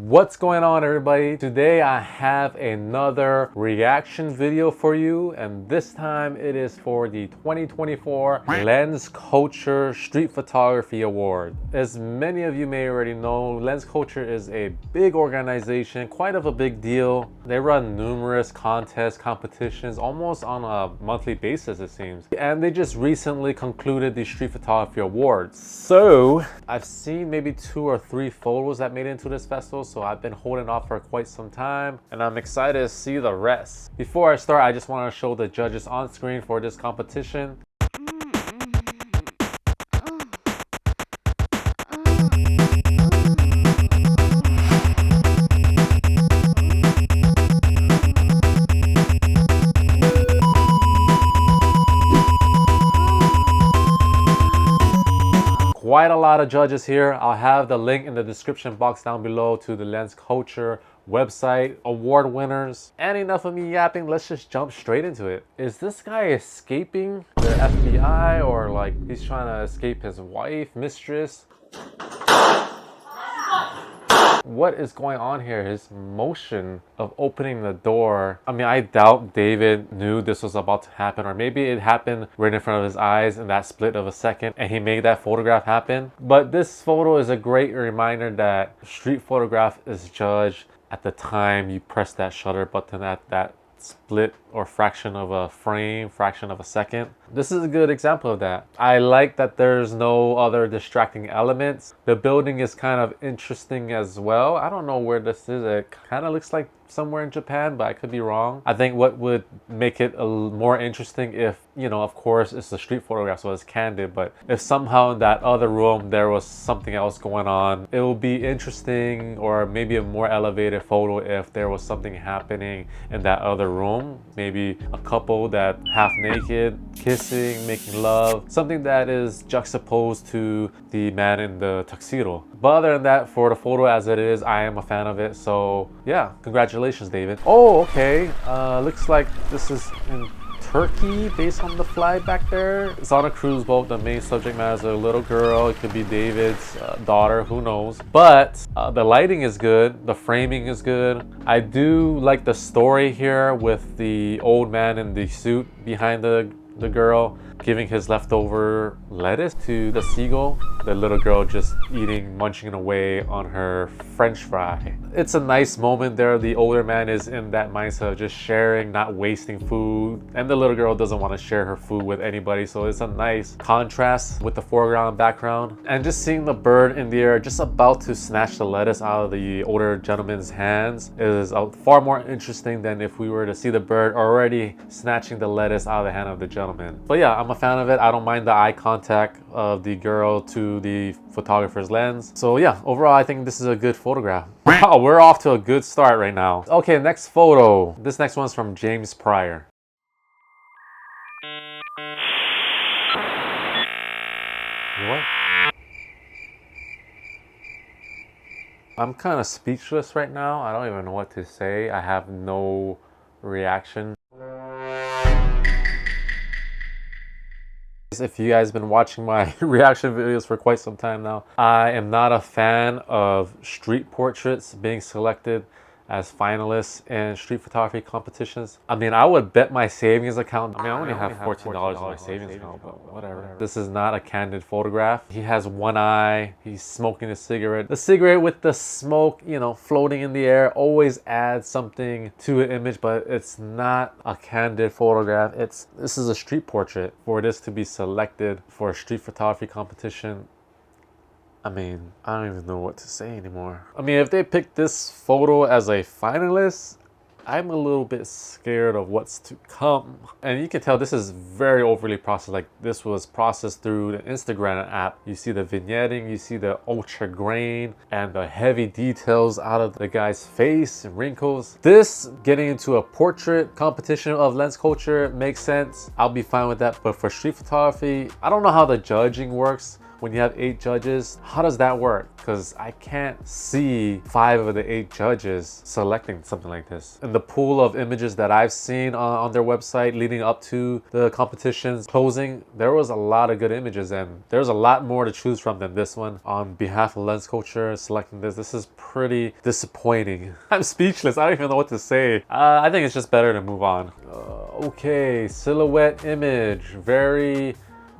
What's going on, everybody? Today I have another reaction video for you, and this time it is for the 2024 Lensculture Street Photography Award. As many of you may already know, Lensculture is a big organization, quite of a big deal. They run numerous contests, competitions, almost on a monthly basis it seems. And they just recently concluded the Street Photography Awards. So I've seen maybe 2 or 3 photos that made it into this festival, so I've been holding off for quite some time and I'm excited to see the rest. Before I start, I just want to show the judges on screen for this competition. Quite a lot of judges here. I'll have the link in the description box down below to the Lensculture website, award winners. And enough of me yapping, let's just jump straight into it. Is this guy escaping the FBI, or like he's trying to escape his wife, mistress? What is going on here? His motion of opening the door. I mean, I doubt David knew this was about to happen, or maybe it happened right in front of his eyes in that split of a second and he made that photograph happen. But this photo is a great reminder that street photograph is judged at the time you press that shutter button, at that split or fraction of a frame, fraction of a second. This is a good example of that. I like that there's no other distracting elements. The building is kind of interesting as well. I don't know where this is. It kind of looks like somewhere in Japan, but I could be wrong. I think what would make it more interesting if, you know, of course it's a street photograph, so it's candid, but if somehow in that other room there was something else going on, it will be interesting, or maybe a more elevated photo if there was something happening in that other room. Maybe a couple that half naked, kissing, making love, something that is juxtaposed to the man in the tuxedo. But other than that, for the photo as it is, I am a fan of it. So yeah, congratulations, David. Oh, okay. Looks like this is in Turkey based on the flag back there. It's on a cruise boat. The main subject matter is a little girl. It could be David's daughter, who knows. But the lighting is good. The framing is good. I do like the story here with the old man in the suit behind the girl giving his leftover lettuce to the seagull. The little girl just eating, munching away on her French fry. It's a nice moment there. The older man is in that mindset of just sharing, not wasting food. And the little girl doesn't want to share her food with anybody. So it's a nice contrast with the foreground and background. And just seeing the bird in the air just about to snatch the lettuce out of the older gentleman's hands is far more interesting than if we were to see the bird already snatching the lettuce out of the hand of the gentleman. But yeah, I'm a fan of it. I don't mind the eye contact of the girl to the photographer's lens. So yeah, overall I think this is a good photograph. Wow, we're off to a good start right now. Okay, next photo. This next one's from James Pryor. What? I'm kind of speechless right now. I don't even know what to say. I have no reaction. If you guys have been watching my reaction videos for quite some time now, I am not a fan of street portraits being selected as finalists in street photography competitions. I mean, I would bet my savings account. I mean, I only have $14 in my savings account, but whatever. This is not a candid photograph. He has one eye. He's smoking a cigarette. The cigarette with the smoke, you know, floating in the air always adds something to an image, but it's not a candid photograph. This is a street portrait. For this to be selected for a street photography competition, I mean, I don't even know what to say anymore. I mean, if they picked this photo as a finalist, I'm a little bit scared of what's to come. And you can tell this is very overly processed. Like, this was processed through the Instagram app. You see the vignetting, you see the ultra grain and the heavy details out of the guy's face and wrinkles. This getting into a portrait competition of Lensculture makes sense. I'll be fine with that. But for street photography, I don't know how the judging works when you have 8 judges, how does that work? Because I can't see 5 of the 8 judges selecting something like this. In the pool of images that I've seen on their website leading up to the competition's closing, there was a lot of good images, and there's a lot more to choose from than this one. On behalf of Lensculture, selecting this is pretty disappointing. I'm speechless. I don't even know what to say. I think it's just better to move on. Okay, silhouette image. Very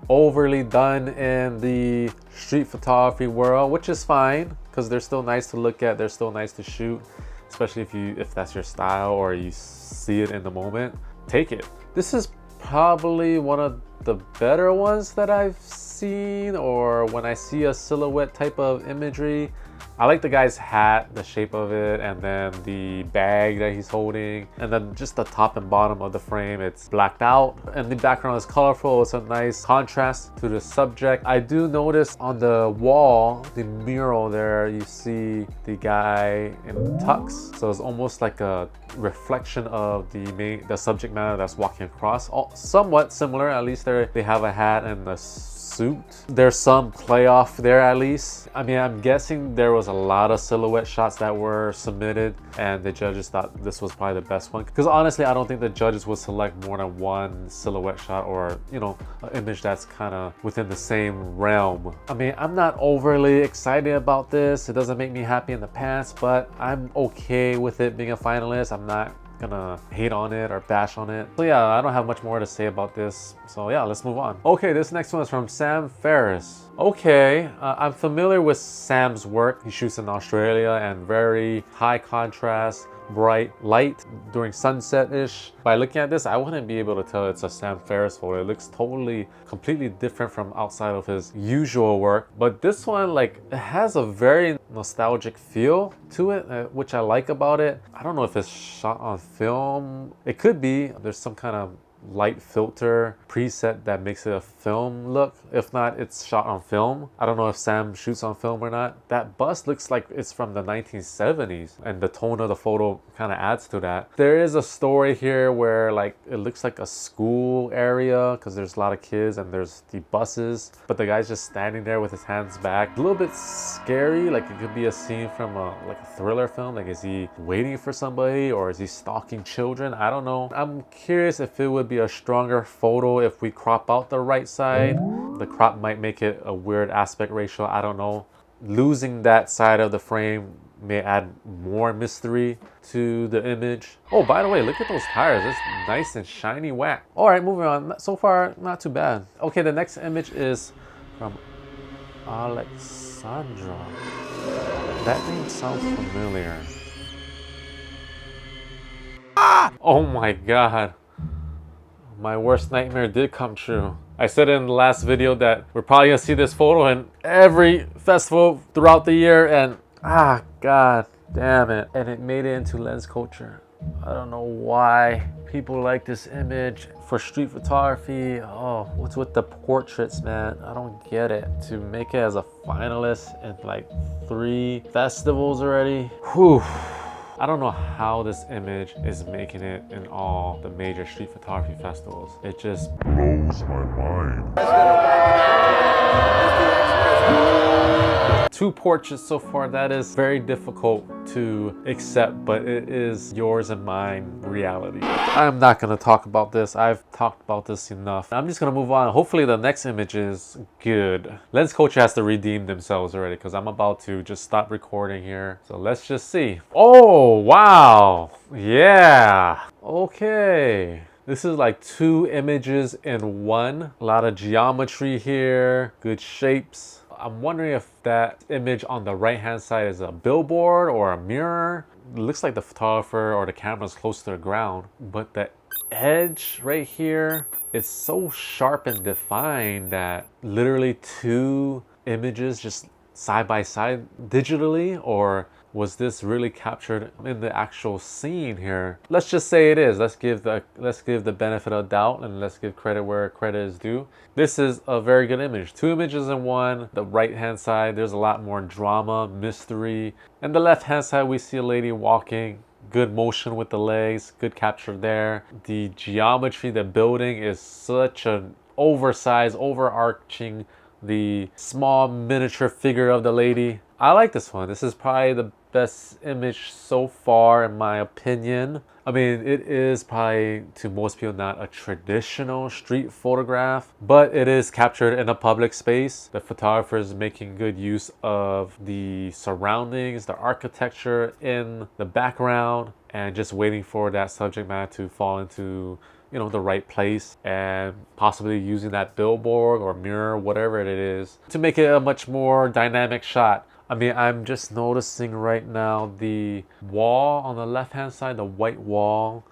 overly done in the street photography world, which is fine because they're still nice to look at, they're still nice to shoot, especially if that's your style or you see it in the moment. Take it. This is probably one of the better ones that I've seen, or when I see a silhouette type of imagery. I like the guy's hat, the shape of it, and then the bag that he's holding, and then just the top and bottom of the frame, it's blacked out, and the background is colorful. It's a nice contrast to the subject. I do notice on the wall, the mural there, you see the guy in tux, so it's almost like a reflection of the subject matter that's walking across. Somewhat similar, at least they have a hat and a suit. There's some play off there at least. I mean, I'm guessing there was a lot of silhouette shots that were submitted and the judges thought this was probably the best one. Because honestly, I don't think the judges would select more than one silhouette shot, or, you know, an image that's kind of within the same realm. I mean, I'm not overly excited about this. It doesn't make me happy in the pants, but I'm okay with it being a finalist. I'm not gonna hate on it or bash on it. So yeah, I don't have much more to say about this. So yeah, let's move on. Okay, this next one is from Sam Ferris. Okay, I'm familiar with Sam's work. He shoots in Australia and very high contrast, bright light during sunset-ish. By looking at this, I wouldn't be able to tell it's a Sam Ferris photo. It looks completely different from outside of his usual work. But this one, like, it has a very nostalgic feel to it, which I like about it. I don't know if it's shot on film. It could be. There's some kind of light filter preset that makes it a film look. If not, it's shot on film. I don't know if Sam shoots on film or not. That bus looks like it's from the 1970s, and the tone of the photo kind of adds to that. There is a story here where, like, it looks like a school area because there's a lot of kids and there's the buses, but the guy's just standing there with his hands back. A little bit scary. Like, it could be a scene from a thriller film. Like, is he waiting for somebody or is he stalking children? I don't know. I'm curious if it would be a stronger photo if we crop out the right side. The crop might make it a weird aspect ratio. I don't know. Losing that side of the frame may add more mystery to the image. Oh, by the way, look at those tires. It's nice and shiny whack. All right, moving on. So far, not too bad. Okay, the next image is from Alexandra. That name sounds familiar. Ah! Oh my God. My worst nightmare did come true. I said in the last video that we're probably gonna see this photo in every festival throughout the year, and God damn it. And it made it into Lensculture. I don't know why people like this image for street photography. Oh, what's with the portraits, man? I don't get it. To make it as a finalist in like 3 festivals already. Whew. I don't know how this image is making it in all the major street photography festivals. It just blows my mind. 2 portraits so far. That is very difficult to accept, but it is yours and mine reality. I'm not gonna talk about this. I've talked about this enough. I'm just gonna move on. Hopefully the next image is good. Lensculture has to redeem themselves already because I'm about to just stop recording here. So let's just see. Oh, wow. Yeah. Okay. This is like 2 images in one. A lot of geometry here, good shapes. I'm wondering if that image on the right hand side is a billboard or a mirror. It looks like the photographer or the camera is close to the ground, but the edge right here is so sharp and defined that literally 2 images just side by side digitally, or was this really captured in the actual scene here? Let's just say it is. Let's give the benefit of doubt and let's give credit where credit is due. This is a very good image. 2 images in one. The right hand side, there's a lot more drama, mystery. And the left hand side, we see a lady walking. Good motion with the legs, good capture there. The geometry, the building is such an oversized, overarching the small miniature figure of the lady. I like this one. This is probably the best image so far in my opinion. I mean, it is probably to most people not a traditional street photograph, but it is captured in a public space. The photographer is making good use of the surroundings, the architecture in the background, and just waiting for that subject matter to fall into, you know, the right place, and possibly using that billboard or mirror, whatever it is, to make it a much more dynamic shot. I mean, I'm just noticing right now the wall on the left hand side, the white wall,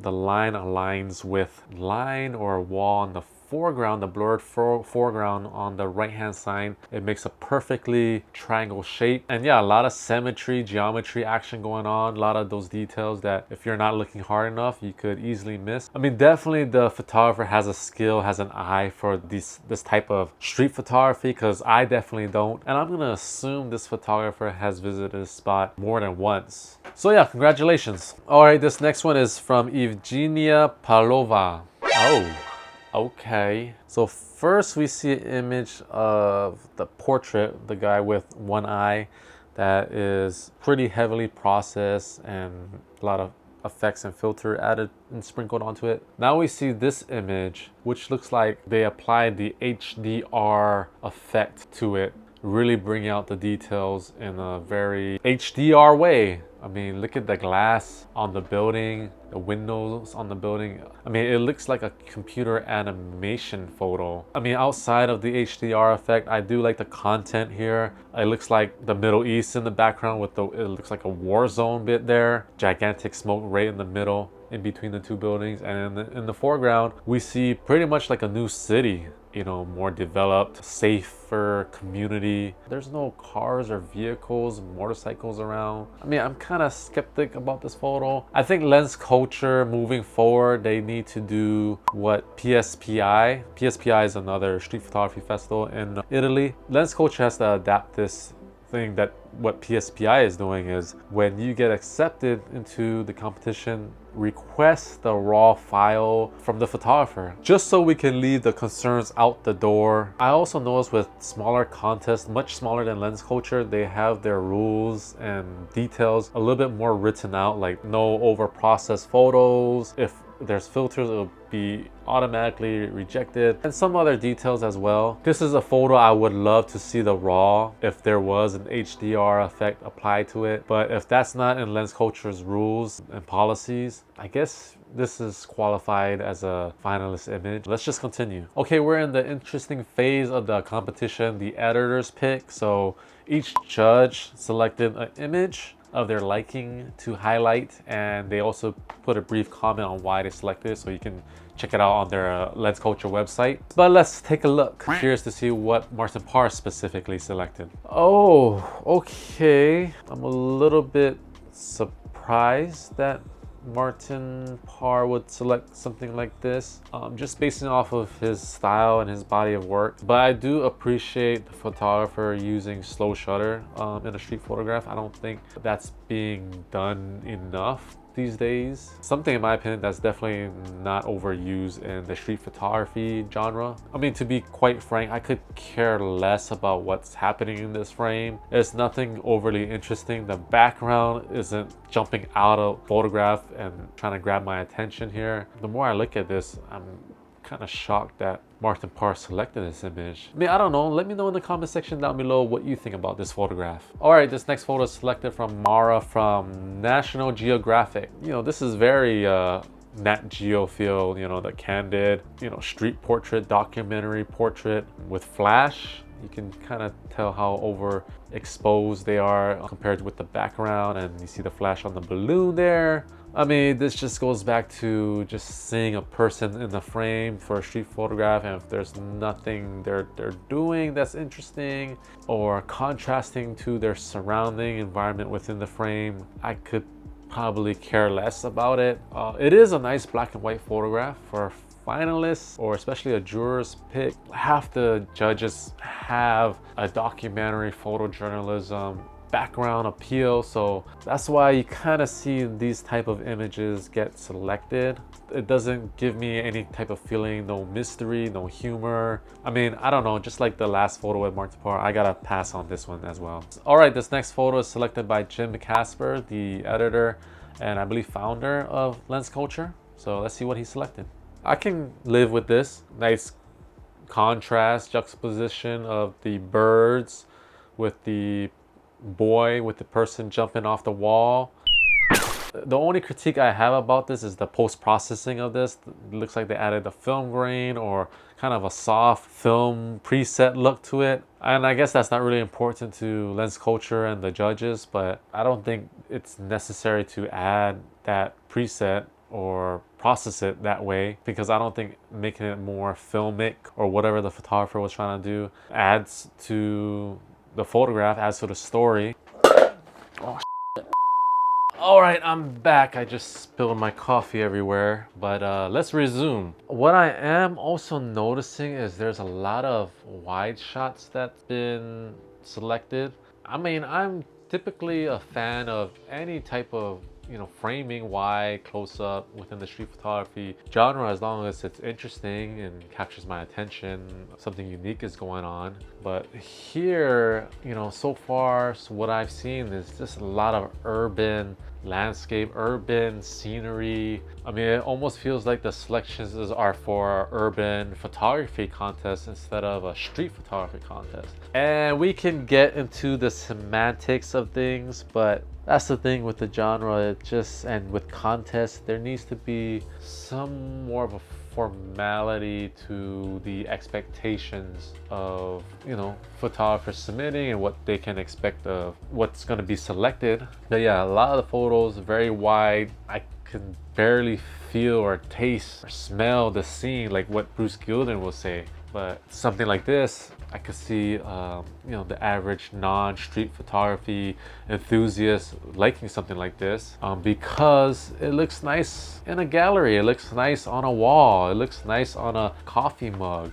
the line aligns with line or wall on the foreground, the blurred foreground on the right hand side. It makes a perfectly triangle shape. And yeah, a lot of symmetry, geometry action going on, a lot of those details that if you're not looking hard enough, you could easily miss. I mean, definitely the photographer has a skill, has an eye for this type of street photography, because I definitely don't. And I'm gonna assume this photographer has visited this spot more than once. So yeah, congratulations. All right, this next one is from Evgenia Palova. Oh. Okay, so first we see an image of the portrait, the guy with one eye, that is pretty heavily processed and a lot of effects and filter added and sprinkled onto it. Now we see this image, which looks like they applied the HDR effect to it, really bringing out the details in a very HDR way. I mean, look at the glass on the building, the windows on the building. I mean, it looks like a computer animation photo. I mean, outside of the HDR effect, I do like the content here. It looks like the Middle East in the background with it looks like a war zone bit there. Gigantic smoke right in the middle, in between the two buildings. And in the foreground, we see pretty much like a new city. You know, more developed, safer community. There's no cars or vehicles, motorcycles around. I mean, I'm kind of skeptic about this photo. I think Lensculture moving forward, they need to do what PSPI is another street photography festival in Italy. Lensculture has to adapt this thing. That what PSPI is doing is when you get accepted into the competition, request the raw file from the photographer, just so we can leave the concerns out the door. I also noticed with smaller contests, much smaller than Lensculture, they have their rules and details a little bit more written out, like no over processed photos. If there's filters, it'll be automatically rejected, and some other details as well. This is a photo I would love to see the raw if there was an HDR effect applied to it, but if that's not in Lensculture's rules and policies, I guess this is qualified as a finalist image. Let's just continue. Okay, we're in the interesting phase of the competition, the editor's pick. So each judge selected an image of their liking to highlight, and they also put a brief comment on why they selected it, so you can check it out on their Lensculture website. But let's take a look. Curious to see what Martin Parr specifically selected. Oh, okay. I'm a little bit surprised that Martin Parr would select something like this, just basing off of his style and his body of work. But I do appreciate the photographer using slow shutter in a street photograph. I don't think that's being done enough these days. Something in my opinion that's definitely not overused in the street photography genre. I mean, to be quite frank, I could care less about what's happening in this frame. There's nothing overly interesting. The background isn't jumping out of photograph and trying to grab my attention here. The more I look at this, I'm kind of shocked that Martin Parr selected this image. I mean, I don't know. Let me know in the comment section down below what you think about this photograph. All right, this next photo is selected from Mara from National Geographic. You know, this is very Nat Geo feel, you know, the candid, you know, street portrait, documentary portrait with flash. You can kind of tell how overexposed they are compared with the background, and you see the flash on the balloon there. I mean, this just goes back to just seeing a person in the frame for a street photograph, and if there's nothing they're doing that's interesting or contrasting to their surrounding environment within the frame, I could probably care less about it. It is a nice black and white photograph for finalists, or especially a juror's pick. Half the judges have a documentary photojournalism background appeal. So that's why you kind of see these type of images get selected. It doesn't give me any type of feeling, no mystery, no humor. I mean, I don't know, just like the last photo with Mark Tappara, I gotta pass on this one as well. All right, this next photo is selected by Jim Casper, the editor and I believe founder of Lensculture. So let's see what he selected. I can live with this. Nice contrast, juxtaposition of the birds with the boy, with the person jumping off the wall. The only critique I have about this is the post-processing of this. It looks like they added a film grain or kind of a soft film preset look to it. And I guess that's not really important to Lensculture and the judges, but I don't think it's necessary to add that preset or process it that way, because I don't think making it more filmic or whatever the photographer was trying to do adds to the photograph, adds to the story. Oh, all right, I'm back. I just spilled my coffee everywhere, but let's resume. What I am also noticing is there's a lot of wide shots that's been selected. I mean, I'm typically a fan of any type of, you know, framing, wide, close up within the street photography genre, as long as it's interesting and captures my attention, something unique is going on. But here, you know, so far, so what I've seen is just a lot of urban landscape, urban scenery. I mean, it almost feels like the selections are for an urban photography contest instead of a street photography contest. And we can get into the semantics of things, but that's the thing with the genre, it just, and with contests, there needs to be some more of a formality to the expectations of, you know, photographers submitting and what they can expect of what's going to be selected. But yeah, a lot of the photos very wide. I can barely feel or taste or smell the scene, like what Bruce Gilden will say. But something like this, I could see, you know, the average non-street photography enthusiast liking something like this because it looks nice in a gallery, it looks nice on a wall, it looks nice on a coffee mug.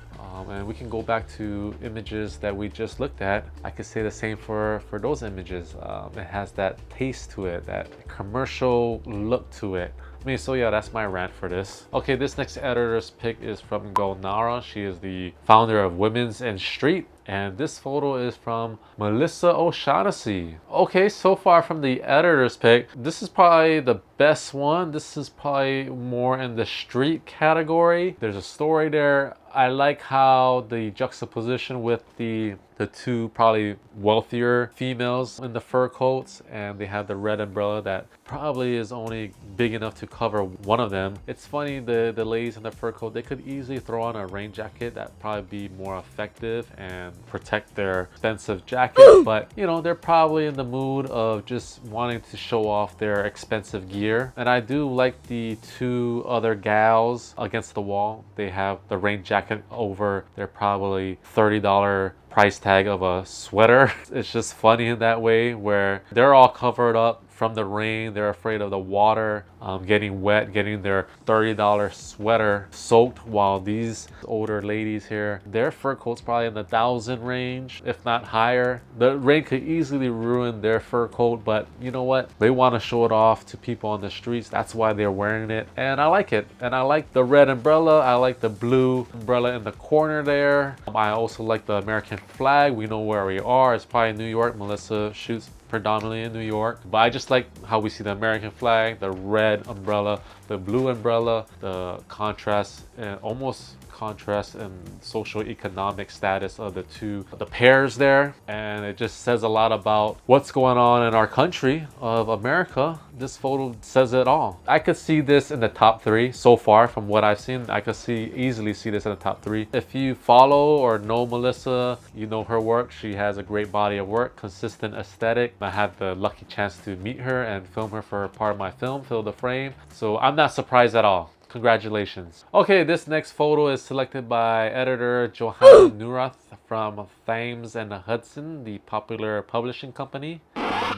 And we can go back to images that we just looked at. I could say the same for those images. It has that taste to it, that commercial look to it. I mean, so yeah, that's my rant for this. Okay, this next editor's pick is from Gulnara. She is the founder of Women's and Street. And this photo is from Melissa O'Shaughnessy. Okay, so far from the editor's pick, this is probably the best one. This is probably more in the street category. There's a story there. I like how the juxtaposition with the two probably wealthier females in the fur coats, and they have the red umbrella that probably is only big enough to cover one of them. It's funny, the ladies in the fur coat, they could easily throw on a rain jacket that probably be more effective and protect their expensive jacket, but you know, they're probably in the mood of just wanting to show off their expensive gear. And I do like the two other gals against the wall. They have the rain jacket over their probably $30 price tag of a sweater. It's just funny in that way where they're all covered up from the rain. They're afraid of the water getting wet, getting their $30 sweater soaked, while these older ladies here, their fur coats probably in the 1,000 range, if not higher. The rain could easily ruin their fur coat, but you know what? They want to show it off to people on the streets. That's why they're wearing it, and I like it. And I like the red umbrella. I like the blue umbrella in the corner there. I also like the American flag. We know where we are. It's probably New York. Melissa shoots predominantly in New York, but I just like how we see the American flag, the red umbrella, the blue umbrella, the contrast and almost contrast and social economic status of the pairs there. And it just says a lot about what's going on in our country of America. This photo says it all. I could see this in the top 3 so far from what I've seen. I could easily see this in the top 3. If you follow or know Melissa, you know her work. She has a great body of work, consistent aesthetic. I had the lucky chance to meet her and film her for part of my film, Fill the Frame. So I'm not surprised at all. Congratulations. Okay, this next photo is selected by editor Johanna Neurath from Thames and Hudson, the popular publishing company.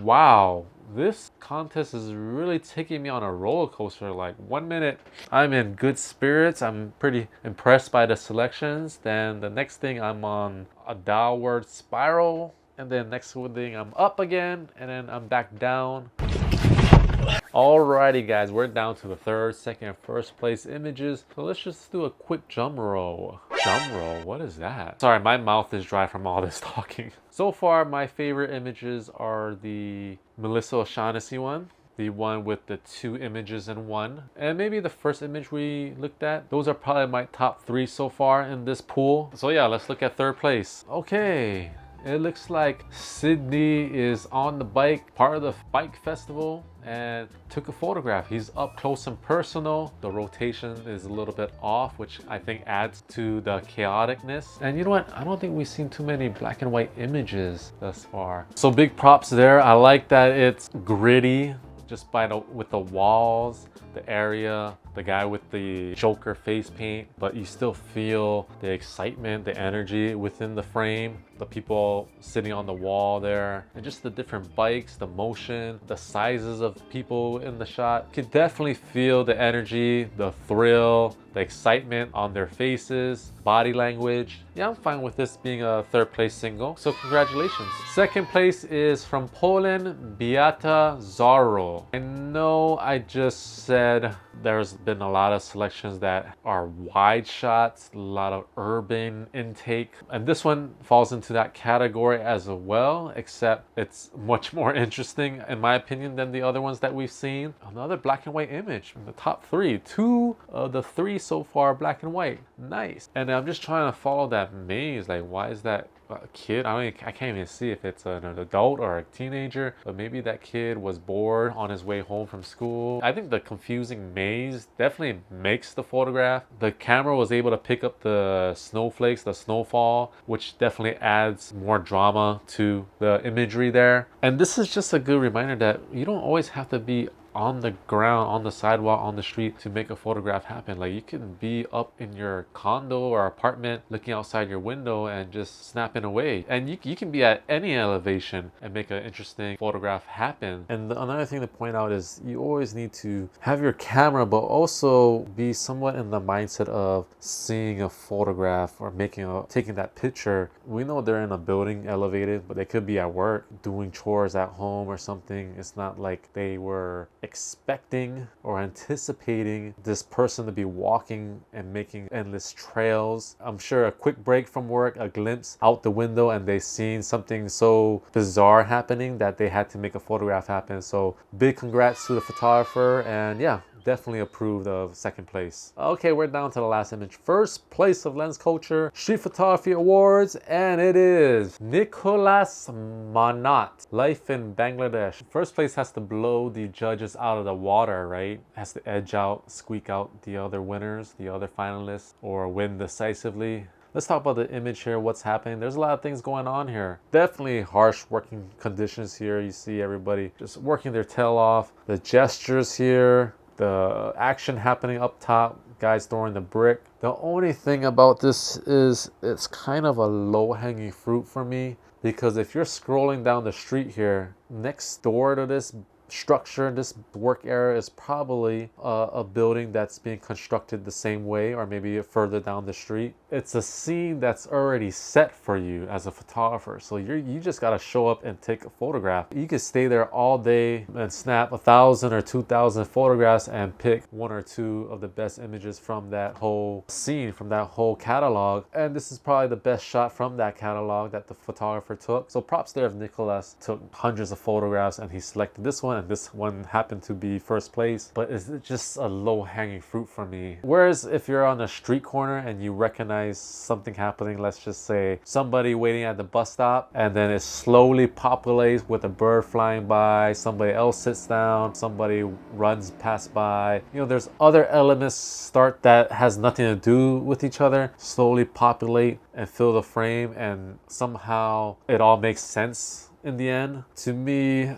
Wow, this contest is really taking me on a roller coaster. Like 1 minute I'm in good spirits, I'm pretty impressed by the selections, then the next thing I'm on a downward spiral. and then next thing I'm up again, and then I'm back down. Alrighty guys, we're down to the third, second, and first place images. So let's just do a quick drum roll. Drum roll, what is that? Sorry, my mouth is dry from all this talking. So far, my favorite images are the Melissa O'Shaughnessy one, the one with the 2 images in one, and maybe the first image we looked at. Those are probably my top 3 so far in this pool. So yeah, let's look at third place. Okay. It looks like Sydney is on the bike, part of the bike festival, and took a photograph. He's up close and personal. The rotation is a little bit off, which I think adds to the chaoticness. And you know what? I don't think we've seen too many black and white images thus far. So big props there. I like that it's gritty, just with the walls, the area, the guy with the Joker face paint, but you still feel the excitement, the energy within the frame, the people sitting on the wall there, and just the different bikes, the motion, the sizes of people in the shot. You can definitely feel the energy, the thrill, the excitement on their faces, body language. Yeah, I'm fine with this being a third place single, so congratulations. Second place is from Poland, Beata Zaro. I know I just said there's been a lot of selections that are wide shots, a lot of urban intake, and this one falls into that category as well, except it's much more interesting in my opinion than the other ones that we've seen. Another black and white image in the top 3. 2 of the 3 so far black and white. Nice. And I'm just trying to follow that maze. Like, why is that a kid? I can't even see if it's an adult or a teenager, but maybe that kid was bored on his way home from school. I think the confusing maze definitely makes the photograph. The camera was able to pick up the snowflakes, the snowfall, which definitely adds more drama to the imagery there. And this is just a good reminder that you don't always have to be on the ground, on the sidewalk, on the street to make a photograph happen. Like, you can be up in your condo or apartment looking outside your window and just snapping away. And you can be at any elevation and make an interesting photograph happen. And another thing to point out is you always need to have your camera, but also be somewhat in the mindset of seeing a photograph or taking that picture. We know they're in a building elevated, but they could be at work doing chores at home or something. It's not like they were expecting or anticipating this person to be walking and making endless trails. I'm sure a quick break from work, a glimpse out the window, and they seen something so bizarre happening that they had to make a photograph happen. So big congrats to the photographer, and yeah, definitely approved of second place. Okay, we're down to the last image. First place of Lensculture Street Photography Awards, and it is Nicholas Manat, Life in Bangladesh. First place has to blow the judges out of the water, right? Has to edge out, squeak out the other winners, the other finalists, or win decisively. Let's talk about the image here, what's happening. There's a lot of things going on here. Definitely harsh working conditions here. You see everybody just working their tail off. The gestures here, the action happening up top, guys throwing the brick. The only thing about this is it's kind of a low-hanging fruit for me, because if you're scrolling down the street here, next door to this structure, this work area is probably a building that's being constructed the same way, or maybe further down the street. It's a scene that's already set for you as a photographer, so you just got to show up and take a photograph. You could stay there all day and snap 1,000 or 2,000 photographs and pick 1 or 2 of the best images from that whole scene, from that whole catalog. And this is probably the best shot from that catalog that the photographer took. So props there if Nicholas took hundreds of photographs and he selected this one, and this one happened to be first place. But it's just a low-hanging fruit for me. Whereas if you're on a street corner and you recognize something happening, let's just say somebody waiting at the bus stop, and then it slowly populates with a bird flying by, somebody else sits down, somebody runs past by, you know, there's other elements start that has nothing to do with each other, slowly populate and fill the frame, and somehow it all makes sense in the end. To me,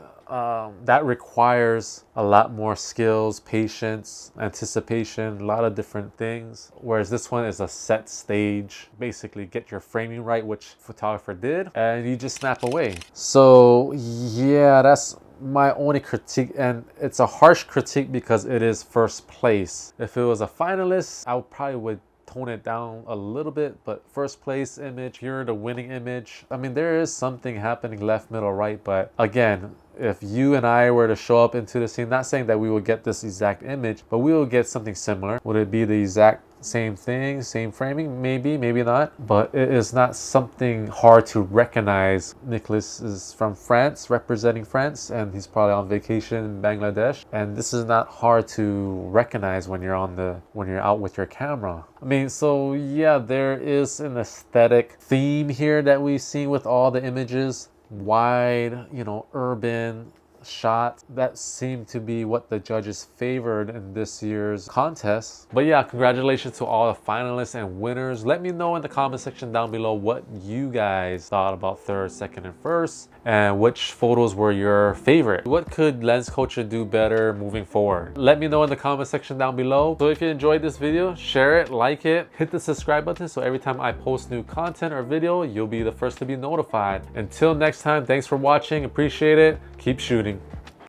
that requires a lot more skills, patience, anticipation, a lot of different things. Whereas this one is a set stage. Basically get your framing right, which photographer did, and you just snap away. So yeah, that's my only critique, and it's a harsh critique because it is first place. If it was a finalist, I probably would tone it down a little bit, but first place image, here the winning image. I mean, there is something happening left, middle, right, but again, if you and I were to show up into the scene, not saying that we will get this exact image, but we will get something similar. Would it be the exact same thing, same framing? Maybe, maybe not, but it is not something hard to recognize. Nicholas is from France, representing France, and he's probably on vacation in Bangladesh, and this is not hard to recognize when you're out with your camera. I mean, so yeah, there is an aesthetic theme here that we've seen with all the images. Wide, you know, urban shot. That seemed to be what the judges favored in this year's contest. But yeah, congratulations to all the finalists and winners. Let me know in the comment section down below what you guys thought about third, second, and first, and which photos were your favorite. What could Lensculture do better moving forward? Let me know in the comment section down below. So if you enjoyed this video, share it, like it, hit the subscribe button so every time I post new content or video, you'll be the first to be notified. Until next time, thanks for watching, appreciate it, keep shooting.